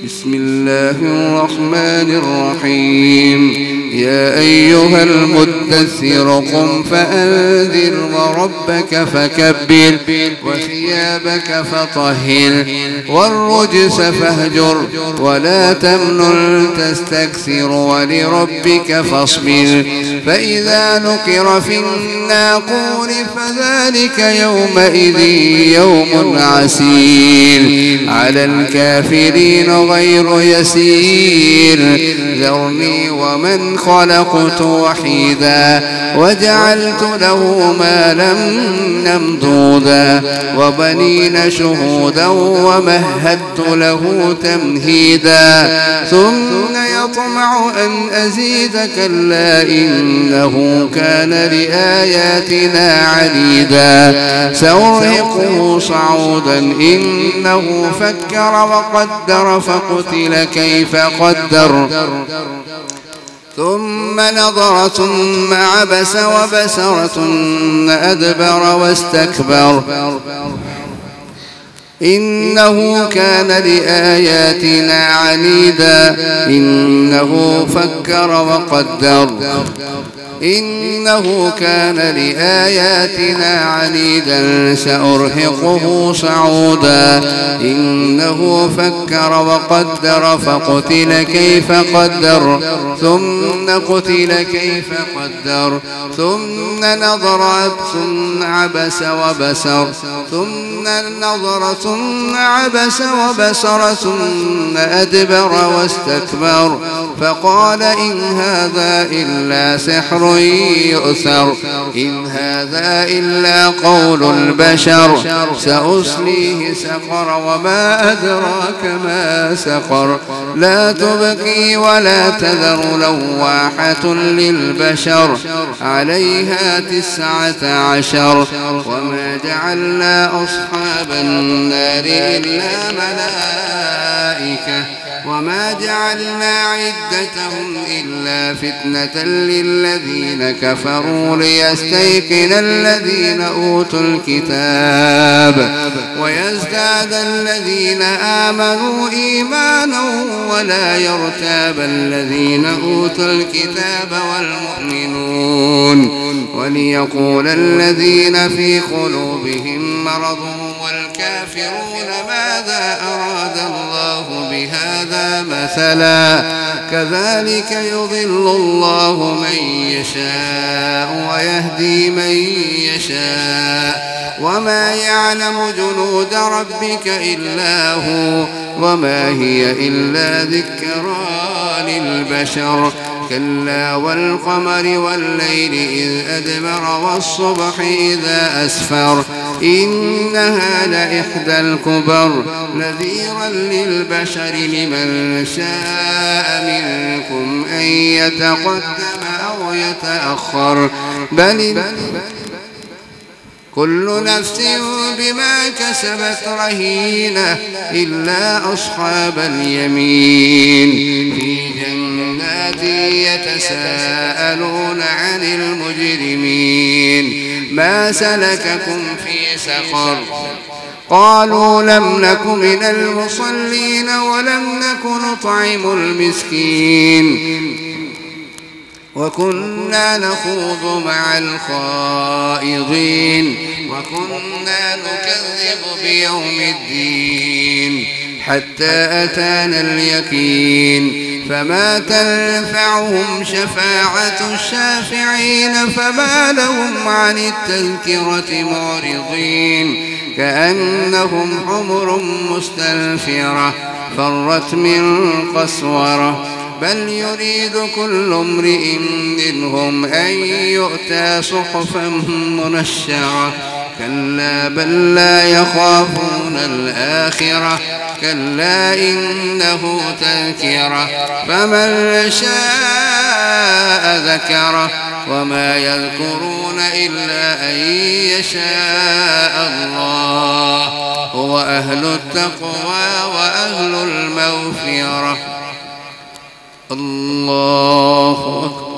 بسم الله الرحمن الرحيم. يا أيها المدثر قم فأنذر وربك فكبر وثيابك فطهر والرجس فاهجر ولا تمنن تستكثر ولربك فاصبر. فإذا نقر في الناقور فذلك يومئذ يوم عسير على الكافرين غير يسير. ذرني ومن خلقت وحيدا وجعلت له مالا ممدودا وبنين شهودا ومهدت له تمهيدا ثم يطمع أن أزيد كلا إنه كان لآياتنا عنيدا سأرهقه صعودا إنه فكر وقدر فقتل كيف قدر ثم نظر ثم عبس وبسر ثم أدبر واستكبر إنه كان لآياتنا عنيدا إنه فكر وقدر إنه كان لآياتنا عنيدا سأرهقه صعودا إنه فكر وقدر فقتل كيف قدر ثم قتل كيف قدر ثم نظر ثم عبس وبسر ثم نظر ثم عبس وبسر ثم أدبر واستكبر فقال إن هذا إلا سحر يؤثر إن هذا إلا قول البشر سأصليه سقر وما أدراك ما سقر لا تبقي ولا تذر لواحة للبشر عليها 19 وما جعلنا أصحاب النار إلا ملائكة وما جعلنا عدتهم إلا فتنة للذين كفروا ليستيقن الذين أوتوا الكتاب ويزداد الذين آمنوا إيمانا ولا يرتاب الذين أوتوا الكتاب والمؤمنون وليقول الذين في قلوبهم مرض والكافرون ماذا أراد الله بهذا مثلا كذلك يضل الله من يشاء ويهدي من يشاء وما يعلم جنود ربك إلا هو وما هي إلا ذكرى للبشر كلا والقمر والليل إذ أدبر والصبح إذا أسفر إنها لإحدى الكبر نذيرا للبشر لمن شاء منكم أن يتقدم أو يتأخر بل كل نفس بما كسبت رهينة إلا أصحاب اليمين في جنات يتساءلون عن المجرمين ما سلككم في سقر قالوا لم نك من المصلين ولم نك نطعم المسكين وكنا نخوض مع الخائضين وكنا نكذب بيوم الدين حتى أتانا اليقين فما تنفعهم شفاعة الشافعين فما لهم عن التذكرة معرضين كأنهم حمر مستنفرة فرت من قسورة بل يريد كل امرئ منهم أن يؤتى صحفا منشرة كلا بل لا يخافون الآخرة كلا إنه تذكرة فمن شاء ذكره وما يذكرون إلا أن يشاء الله هو أهل التقوى وأهل المغفرة الله أكبر.